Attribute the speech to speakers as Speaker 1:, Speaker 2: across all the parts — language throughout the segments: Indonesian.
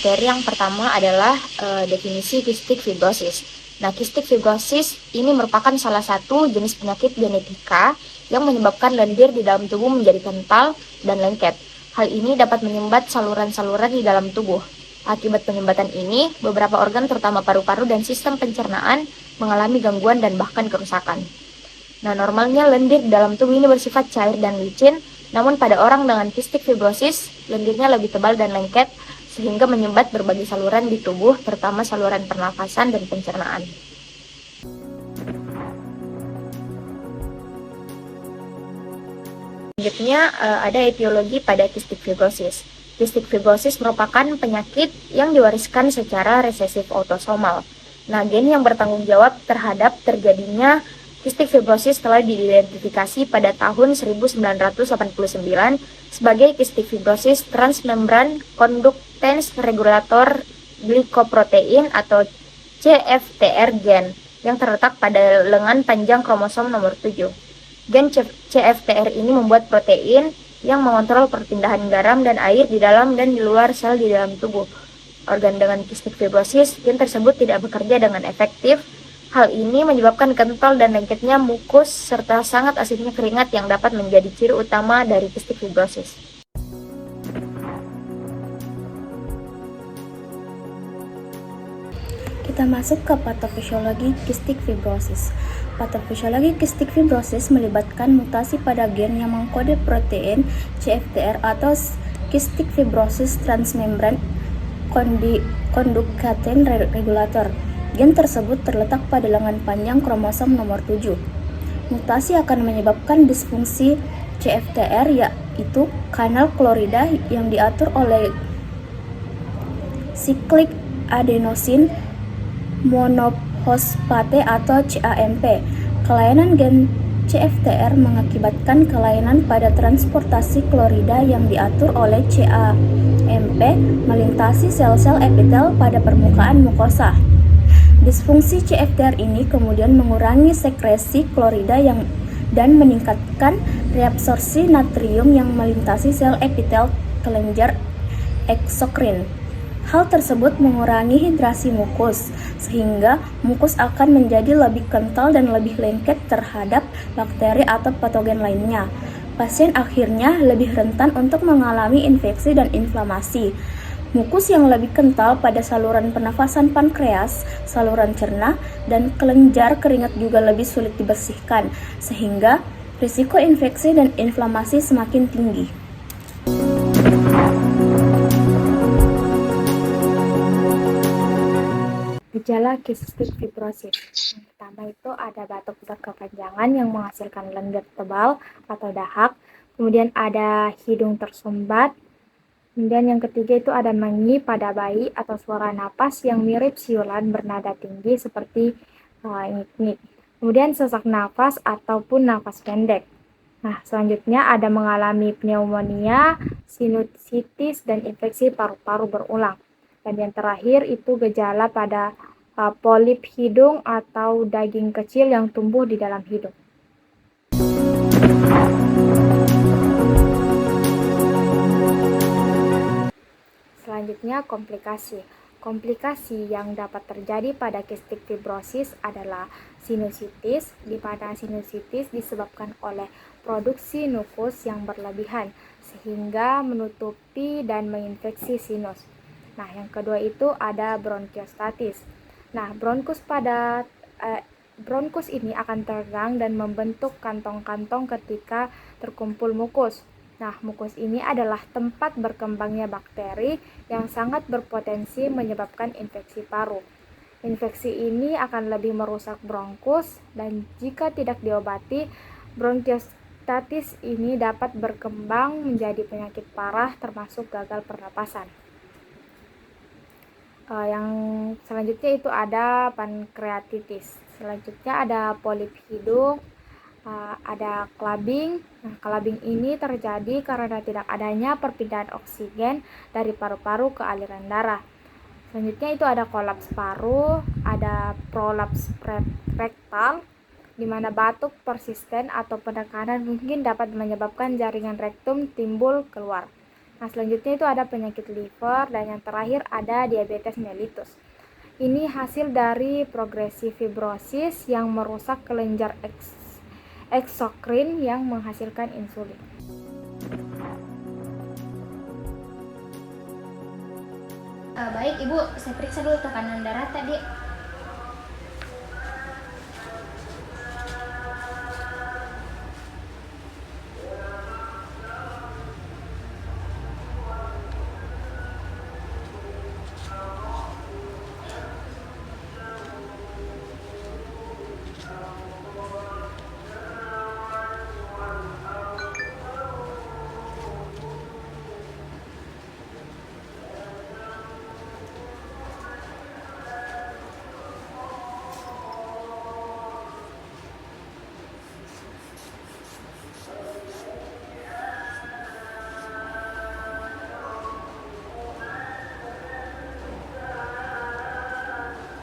Speaker 1: materi yang pertama adalah definisi kistik fibrosis. Nah, kistik fibrosis ini merupakan salah satu jenis penyakit genetika yang menyebabkan lendir di dalam tubuh menjadi kental dan lengket. Hal ini dapat menyumbat saluran-saluran di dalam tubuh. Akibat penyumbatan ini, beberapa organ terutama paru-paru dan sistem pencernaan mengalami gangguan dan bahkan kerusakan. Nah, normalnya lendir di dalam tubuh ini bersifat cair dan licin, namun pada orang dengan kistik fibrosis, lendirnya lebih tebal dan lengket, sehingga menyumbat berbagai saluran di tubuh, terutama saluran pernafasan dan pencernaan. Selanjutnya, ada etiologi pada kistik fibrosis. Kistik fibrosis merupakan penyakit yang diwariskan secara resesif autosomal. Nah, gen yang bertanggung jawab terhadap terjadinya kistik fibrosis telah diidentifikasi pada tahun 1989 sebagai kistik fibrosis transmembran conductance regulator glycoprotein atau CFTR gen yang terletak pada lengan panjang kromosom nomor 7. Gen CFTR ini membuat protein yang mengontrol perpindahan garam dan air di dalam dan di luar sel di dalam tubuh. Organ dengan kistik fibrosis, gen tersebut tidak bekerja dengan efektif. Hal ini menyebabkan kental dan lengketnya mukus serta sangat asidnya keringat yang dapat menjadi ciri utama dari kistik fibrosis.
Speaker 2: Kita masuk ke patofisiologi kistik fibrosis. Patofisiologi kistik fibrosis melibatkan mutasi pada gen yang mengkode protein CFTR atau kistik fibrosis transmembran conductance regulator. Gen tersebut terletak pada lengan panjang kromosom nomor 7. Mutasi akan menyebabkan disfungsi CFTR, yaitu kanal klorida yang diatur oleh cyclic adenosine monophosphate atau CAMP. Kelainan gen CFTR mengakibatkan kelainan pada transportasi klorida yang diatur oleh CAMP melintasi sel-sel epitel pada permukaan mukosa. Disfungsi CFTR ini kemudian mengurangi sekresi klorida dan meningkatkan reabsorpsi natrium yang melintasi sel epitel kelenjar eksokrin. Hal tersebut mengurangi hidrasi mukus, sehingga mukus akan menjadi lebih kental dan lebih lengket terhadap bakteri atau patogen lainnya. Pasien akhirnya lebih rentan untuk mengalami infeksi dan inflamasi. Mukus yang lebih kental pada saluran pernafasan pankreas, saluran cerna, dan kelenjar keringat juga lebih sulit dibersihkan, sehingga risiko infeksi dan inflamasi semakin tinggi.
Speaker 1: Gejala kistik fibrosis. Yang pertama itu ada batuk berkepanjangan yang menghasilkan lendir tebal atau dahak. Kemudian ada hidung tersumbat. Kemudian yang ketiga itu ada mengi pada bayi atau suara napas yang mirip siulan bernada tinggi seperti ngik-ngik. Kemudian sesak nafas ataupun nafas pendek. Nah, selanjutnya ada mengalami pneumonia, sinusitis, dan infeksi paru-paru berulang. Dan yang terakhir itu gejala pada polip hidung atau daging kecil yang tumbuh di dalam hidung. Selanjutnya komplikasi. Komplikasi yang dapat terjadi pada kistik fibrosis adalah sinusitis, di mana sinusitis disebabkan oleh produksi mukus yang berlebihan sehingga menutupi dan menginfeksi sinus. Nah, yang kedua itu ada bronkiolitis. Nah, bronkus ini akan tegang dan membentuk kantong-kantong ketika terkumpul mukus. Nah, mukus ini adalah tempat berkembangnya bakteri yang sangat berpotensi menyebabkan infeksi paru. Infeksi ini akan lebih merusak bronkus dan jika tidak diobati, bronkiolitis ini dapat berkembang menjadi penyakit parah termasuk gagal pernapasan. Yang selanjutnya itu ada pankreatitis. Selanjutnya ada polip hidung, ada clubbing. Nah, clubbing ini terjadi karena tidak adanya perpindahan oksigen dari paru-paru ke aliran darah. Selanjutnya itu ada kolaps paru, ada prolaps rektal, di mana batuk persisten atau penekanan mungkin dapat menyebabkan jaringan rektum timbul keluar. Nah, selanjutnya itu ada penyakit liver, dan yang terakhir ada diabetes mellitus. Ini hasil dari progresi fibrosis yang merusak kelenjar eksokrin yang menghasilkan insulin.
Speaker 3: Baik, Ibu, saya periksa dulu tekanan darah tadi.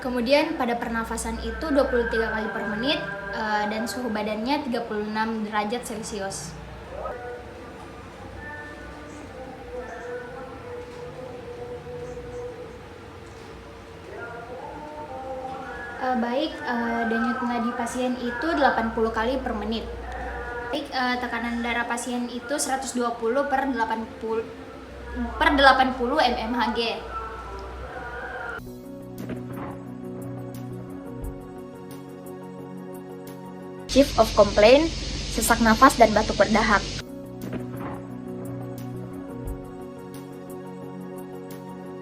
Speaker 3: Kemudian pada pernafasan itu 23 kali per menit dan suhu badannya 36 derajat Celcius. Baik, denyut nadi pasien itu 80 kali per menit. Baik, tekanan darah pasien itu 120 per 80 mmHg.
Speaker 1: Chief of complaint, sesak nafas dan batuk berdahak.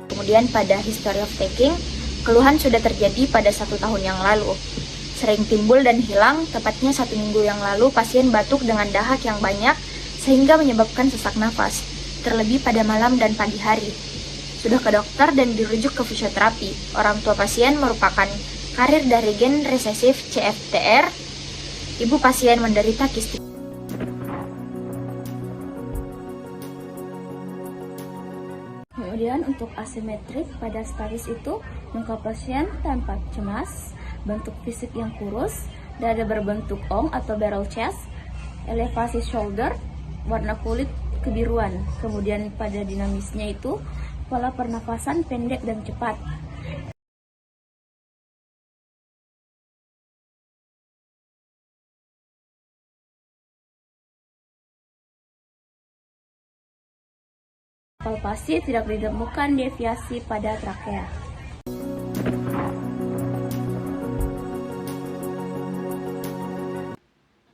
Speaker 1: Kemudian pada history of taking, keluhan sudah terjadi pada 1 tahun yang lalu. Sering timbul dan hilang, tepatnya 1 minggu yang lalu pasien batuk dengan dahak yang banyak sehingga menyebabkan sesak nafas, terlebih pada malam dan pagi hari. Sudah ke dokter dan dirujuk ke fisioterapi. Orang tua pasien merupakan karir dari gen resesif CFTR. Ibu pasien menderita kistik.
Speaker 2: Kemudian untuk asimetrik pada status itu, muka pasien tampak cemas, bentuk fisik yang kurus, dada berbentuk ong atau barrel chest, elevasi shoulder, warna kulit kebiruan. Kemudian pada dinamisnya itu, pola pernafasan pendek dan cepat. Palpasi tidak ditemukan deviasi pada trakea.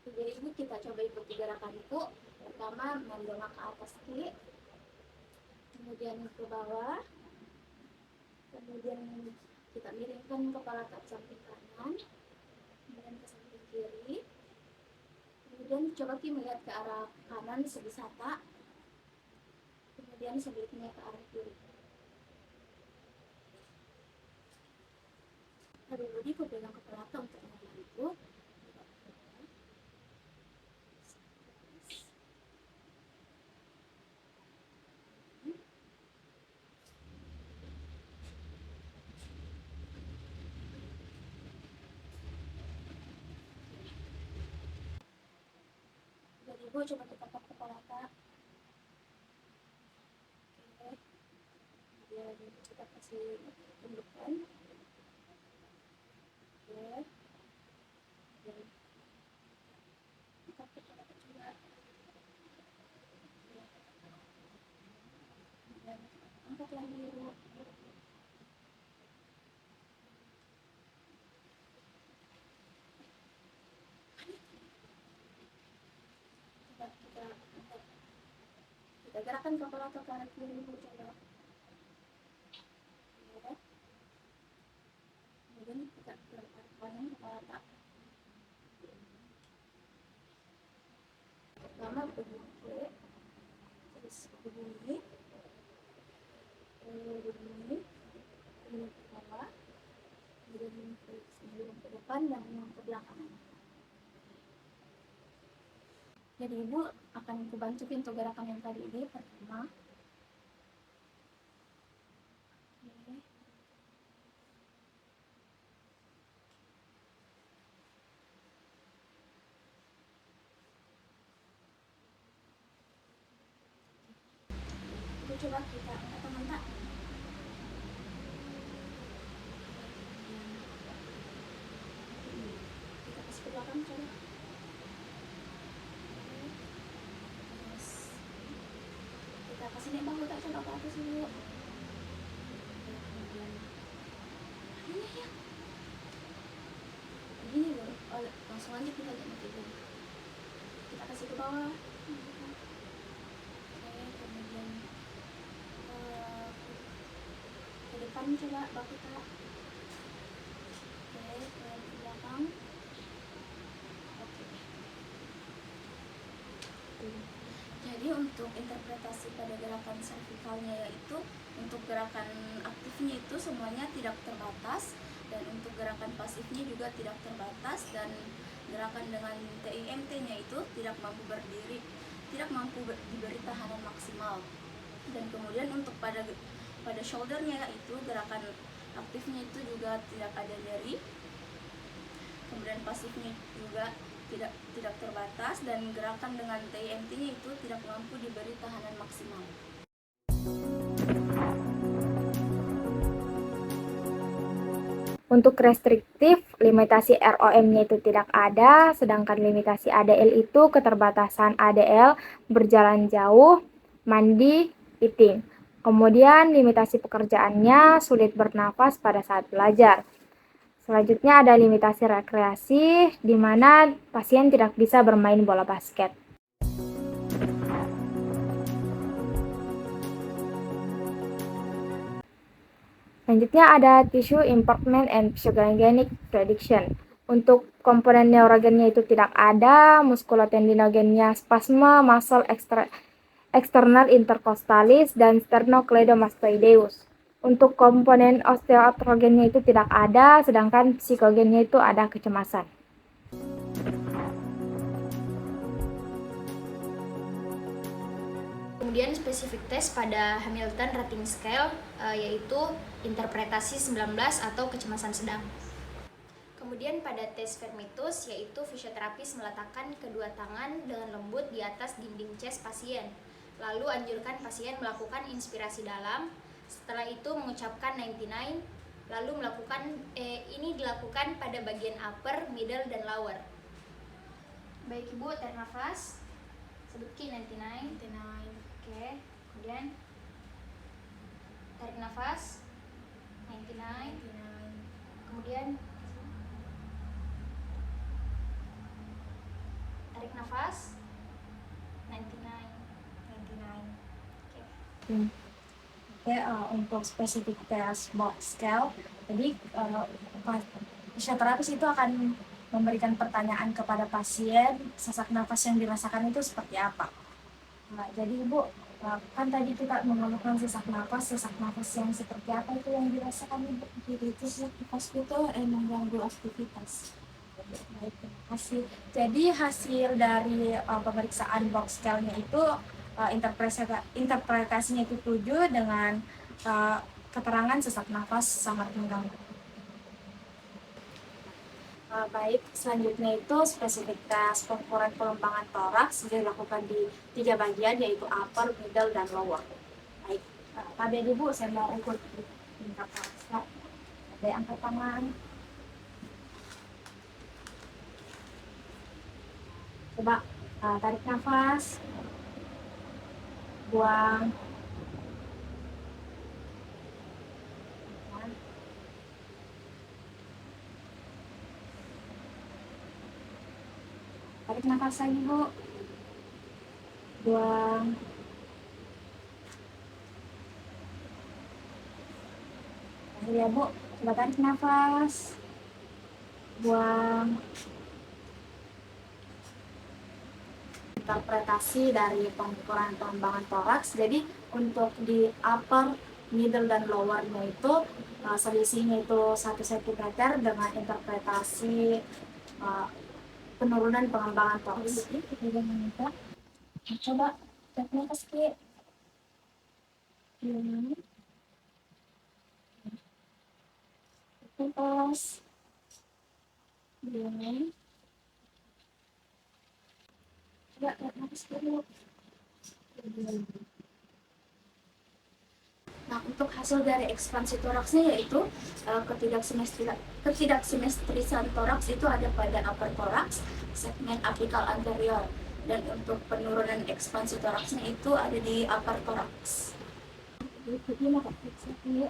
Speaker 3: Jadi Ibu, kita coba ikuti gerakan itu. Pertama mendongak ke atas kiri, kemudian ke bawah, kemudian kita miringkan kepala ke samping kanan, kemudian ke samping kiri, kemudian coba kita melihat ke arah kanan sebisata, kemudian sebaliknya ke arah kiri. Lalu Budi pegang kepala untuk membantu. Jadi Ibu coba kita tepuk kepala Kak. Oke. Kemudian kita kasih tundukan. Oke. Dan kita kepala juga. Dan angkat lagi Ibu. Kita gerakan kepala ke kanan kiri Ibu coba. Ya. Kemudian kita gerakan kanan kepala tak. Pertama begini, terus begini, begini, kemudian ke bawah, kemudian ke depan dan ke belakang. Jadi Ibu akan kubantu untuk gerakan yang tadi ini. Pertama, oke. coba kita angkat tangan tak. Kita kasih ke belakang coba. Terus kita kasih naik bahu tak, coba ke atas dulu. Kemudian ini ya. Begini loh. Oh, langsung aja kita jangan tidur. Kita kasih ke bawah. Oke, kemudian ke depan coba bahu tak. Oke, ke belakang. Oke. Jadi untuk interpretasi pada gerakan cervicalnya yaitu untuk gerakan aktifnya itu semuanya tidak terbatas, dan untuk gerakan pasifnya juga tidak terbatas, dan gerakan dengan TIMT-nya itu tidak mampu berdiri, tidak mampu diberi tahanan maksimal. Dan kemudian untuk pada shouldernya itu gerakan aktifnya itu juga tidak ada nyeri, kemudian pasifnya juga tidak terbatas, dan gerakan dengan TIMT-nya itu tidak mampu diberi tahanan maksimal.
Speaker 1: Untuk restriktif, limitasi ROM-nya itu tidak ada, sedangkan limitasi ADL itu keterbatasan ADL, berjalan jauh, mandi, eating. Kemudian limitasi pekerjaannya sulit bernafas pada saat belajar. Selanjutnya ada limitasi rekreasi, di mana pasien tidak bisa bermain bola basket. Selanjutnya ada tissue impairment and physiogenic prediction. Untuk komponen neurogennya itu tidak ada, muskulotendinogennya spasme muscle external intercostalis dan sternocleidomastoideus. Untuk komponen osteoartrogennya itu tidak ada, sedangkan psikogennya itu ada kecemasan. Kemudian spesifik tes pada Hamilton Rating Scale yaitu interpretasi 19 atau kecemasan sedang. Kemudian pada tes Vermitus yaitu fisioterapis meletakkan kedua tangan dengan lembut di atas dinding chest pasien. Lalu anjurkan pasien melakukan inspirasi dalam, setelah itu mengucapkan 99, lalu ini dilakukan pada bagian upper, middle, dan lower. Baik Ibu, tarik nafas. Sebutkan 99. Oke, kemudian tarik nafas 99. Kemudian tarik nafas 99. Oke, untuk spesifik tes box scale, jadi fisioterapis itu akan memberikan pertanyaan kepada pasien, sesak nafas yang dirasakan itu seperti apa. Jadi Ibu, kan tadi kita mengeluhkan sesak nafas yang seperti apa itu yang dirasakan Ibu?
Speaker 3: Jadi sesak nafas itu mengganggu aktivitas.
Speaker 1: Baik, terima kasih. Jadi hasil dari pemeriksaan box scale-nya itu interpretasinya itu 7 dengan keterangan sesak nafas sangat mengganggu. Baik, selanjutnya itu spesifitas pengukuran pelembangan toraks dilakukan di 3 bagian yaitu upper, middle, dan lower. Baik, Pak Bedi Bu, saya mau ukur tingkat toraksnya. Ada angkat tangan. Coba tarik nafas, buang. Tarik nafas lagi Bu, buang. Akhir ya Bu, coba tarik nafas, buang. Interpretasi dari pengukuran pelembangan toraks. Jadi untuk di upper, middle, dan lower-nya itu selisihnya itu 1 cm dengan interpretasi penurunan pengembangan toraks. Coba tarik nafas Ki. Nafas. Coba tarik nafas dulu.
Speaker 3: Untuk hasil dari ekspansi toraksnya yaitu ketidaksimetrisan toraks itu ada pada upper thorax, segmen apikal anterior, dan untuk penurunan ekspansi toraksnya itu ada di upper thorax. Berikutnya mau periksa dulu.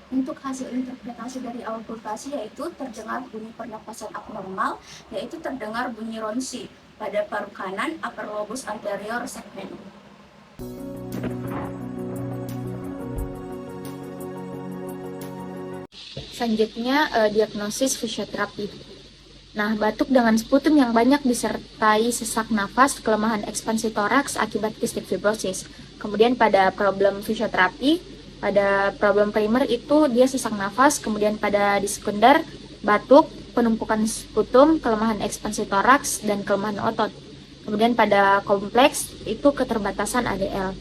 Speaker 3: Untuk hasil interpretasi dari auskultasi yaitu terdengar bunyi pernapasan abnormal, yaitu terdengar bunyi ronsi pada paru kanan upper lobus anterior segmen.
Speaker 1: Selanjutnya, diagnosis fisioterapi. Nah, batuk dengan sputum yang banyak disertai sesak nafas, kelemahan ekspansi toraks akibat kistik fibrosis. Kemudian pada problem fisioterapi, pada problem primer itu dia sesak nafas, kemudian pada di sekunder, batuk, penumpukan sputum, kelemahan ekspansi toraks, dan kelemahan otot. Kemudian pada kompleks itu keterbatasan ADL.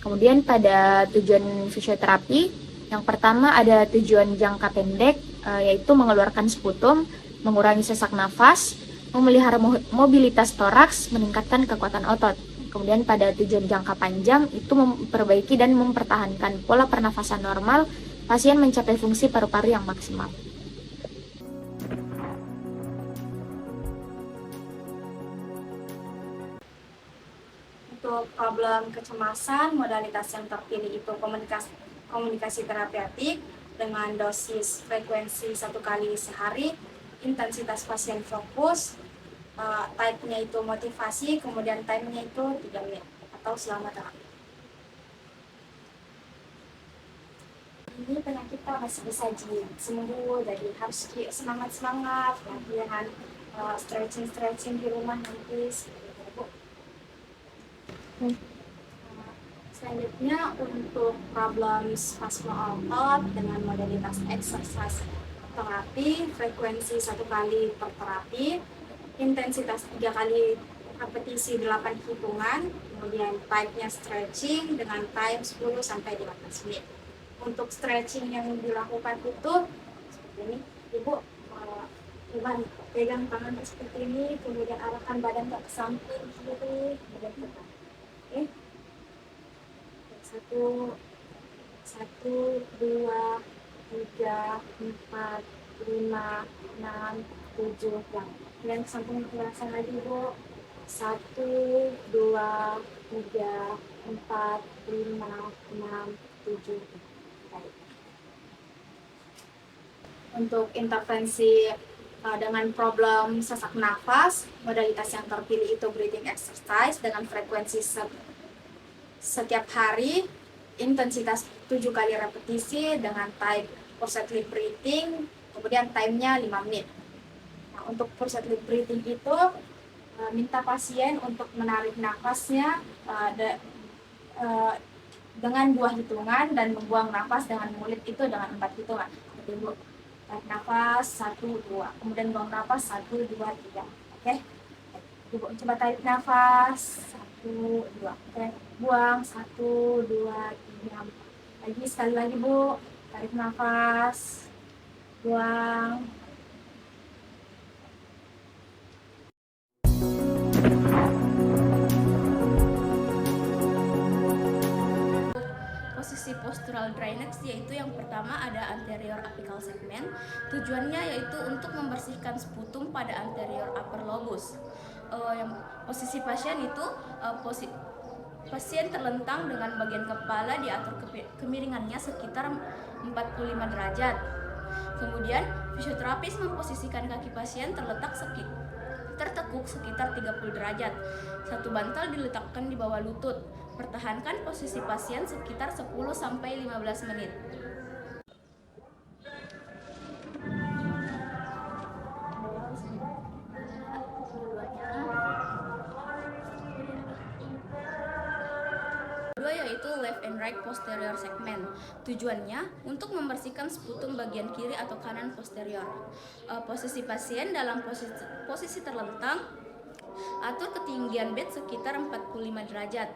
Speaker 1: Kemudian pada tujuan fisioterapi, yang pertama ada tujuan jangka pendek, yaitu mengeluarkan sputum, mengurangi sesak nafas, memelihara mobilitas toraks, meningkatkan kekuatan otot. Kemudian pada tujuan jangka panjang itu memperbaiki dan mempertahankan pola pernafasan normal, pasien mencapai fungsi paru-paru yang maksimal.
Speaker 3: Untuk problem kecemasan, modalitas yang terpilih itu komunikasi terapeutik dengan dosis frekuensi 1 kali sehari, intensitas pasien fokus, type-nya itu motivasi, kemudian time-nya itu 3 menit atau selama terapi. Ini penyakit kita masih bisa sembuh, jadi harus semangat-semangat, latihan stretching di rumah nanti. Selanjutnya untuk problem spasmo otot dengan modalitas exercise terapi, frekuensi 1 kali per terapi, intensitas 3 kali repetisi 8 hitungan, kemudian type-nya stretching dengan time 10 sampai 15 menit. Untuk stretching yang dilakukan itu seperti ini, Ibu pegang tangan seperti ini, kemudian arahkan badan ke samping kiri, kemudian ke kanan. Oke. 1, 2, 3, 4, 5, 6, 7, dan samping kebelasan lagi Bu. 1, 2, 3, 4, 5, 6, 7. Baik. Untuk intervensi dengan problem sesak nafas, modalitas yang terpilih itu breathing exercise dengan frekuensi setiap hari, intensitas 7 kali repetisi dengan type forced lip breathing, kemudian time-nya 5 menit. Nah, untuk forced lip breathing itu minta pasien untuk menarik nafasnya dengan 2 hitungan dan membuang nafas dengan mulut itu dengan 4 hitungan. Jadi Bu, tarik nafas 1, 2, kemudian buang nafas 1, 2, 3. Oke. Ibu coba tarik nafas 1, 2. Oke. Buang 1, 2, 3, 4. Lagi sekali lagi Bu, tarik nafas, buang. Posisi postural drainage yaitu yang pertama ada anterior apical segment. Tujuannya yaitu untuk membersihkan sputum pada anterior upper lobus. Yang posisi pasien itu pasien terlentang dengan bagian kepala diatur kemiringannya sekitar 45 derajat. Kemudian fisioterapis memposisikan kaki pasien tertekuk sekitar 30 derajat. Satu bantal diletakkan di bawah lutut. Pertahankan posisi pasien sekitar 10-15 menit.
Speaker 2: right posterior segment. Tujuannya untuk membersihkan sputum bagian kiri atau kanan posterior. Posisi pasien dalam posisi terlentang, atur ketinggian bed sekitar 45 derajat.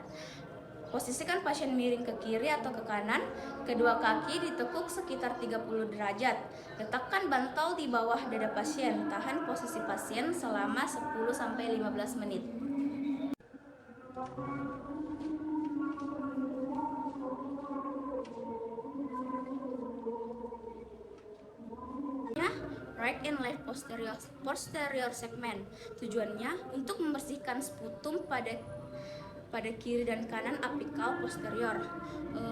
Speaker 2: Posisikan pasien miring ke kiri atau ke kanan, kedua kaki ditekuk sekitar 30 derajat. Letakkan bantal di bawah dada pasien, tahan posisi pasien selama 10-15 menit. Right and left posterior segment. Tujuannya untuk membersihkan sputum pada kiri dan kanan apikal posterior.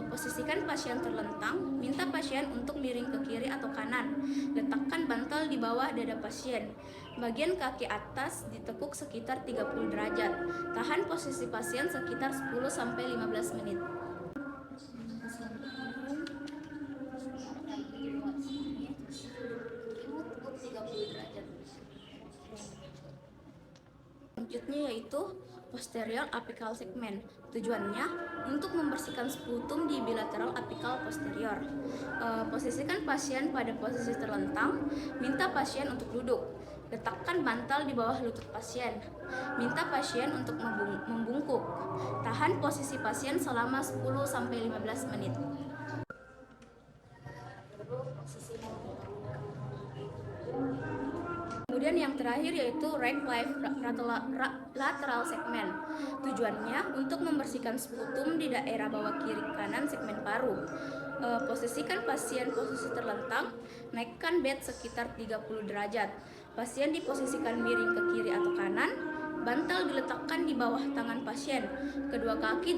Speaker 2: Posisikan pasien terlentang, minta pasien untuk miring ke kiri atau kanan. Letakkan bantal di bawah dada pasien. Bagian kaki atas ditekuk sekitar 30 derajat. Tahan posisi pasien sekitar 10-15 menit. Selanjutnya yaitu posterior apical segment. Tujuannya untuk membersihkan sputum di bilateral apical posterior. Posisikan pasien pada posisi terlentang, minta pasien untuk duduk. Letakkan bantal di bawah lutut pasien. Minta pasien untuk membungkuk. Tahan posisi pasien selama 10-15 menit. Kemudian yang terakhir yaitu right left lateral segment. Tujuannya untuk membersihkan sputum di daerah bawah kiri kanan segmen paru. Posisikan pasien posisi terlentang, naikkan bed sekitar 30 derajat. Pasien diposisikan miring ke kiri atau kanan, bantal diletakkan di bawah tangan pasien. Kedua kaki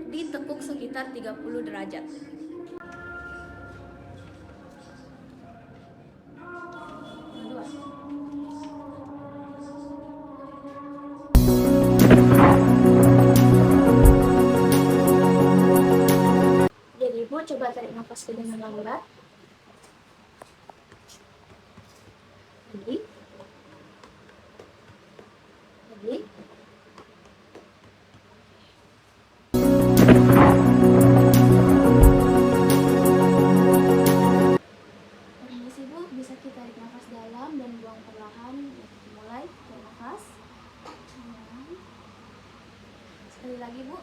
Speaker 2: ditekuk sekitar 30 derajat.
Speaker 3: Coba tarik nafas dengan lambat. Lagi. Permisi Bu, bisa kita tarik nafas dalam dan buang perlahan. Mulai tarik nafas. Sekali lagi Bu.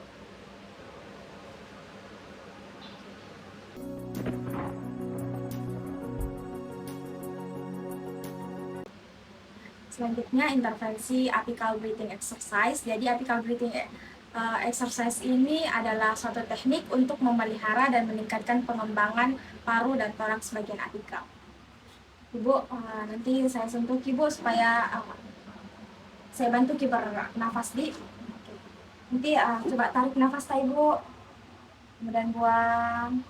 Speaker 3: Selanjutnya intervensi apical breathing exercise. Jadi apical breathing exercise ini adalah suatu teknik untuk memelihara dan meningkatkan pengembangan paru dan toraks bagian apikal. Ibu, nanti saya sentuh Ibu supaya saya bantu Ibu bernafas di. Nanti coba tarik nafas Ibu, kemudian buang.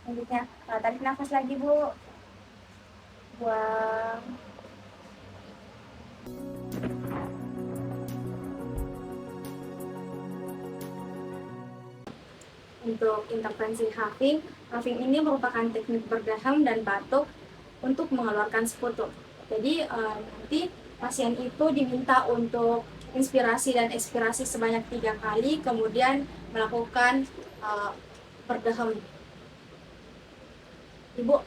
Speaker 3: Selanjutnya, tarik nafas lagi Bu, buang. Untuk intervensi huffing ini merupakan teknik berdaham dan batuk untuk mengeluarkan sputum. Jadi nanti pasien itu diminta untuk inspirasi dan ekspirasi sebanyak 3 kali, kemudian melakukan berdaham. Ibu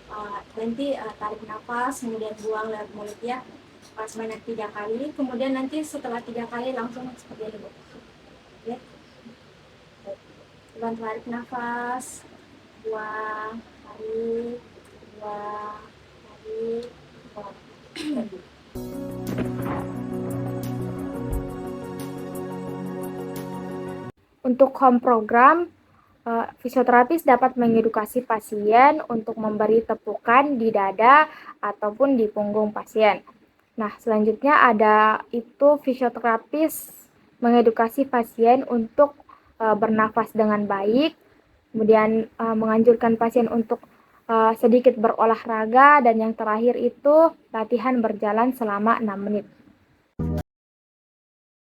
Speaker 3: nanti tarik nafas, kemudian buang lewat mulut ya, sebanyak 3 kali. Kemudian nanti setelah 3 kali langsung seperti ini Bu. Ya. Coba tarik nafas, buang, tarik, buang, tarik, buang.
Speaker 1: Untuk home program, fisioterapis dapat mengedukasi pasien untuk memberi tepukan di dada ataupun di punggung pasien. Nah, selanjutnya ada itu fisioterapis mengedukasi pasien untuk bernafas dengan baik, kemudian menganjurkan pasien untuk sedikit berolahraga, dan yang terakhir itu latihan berjalan selama 6 menit.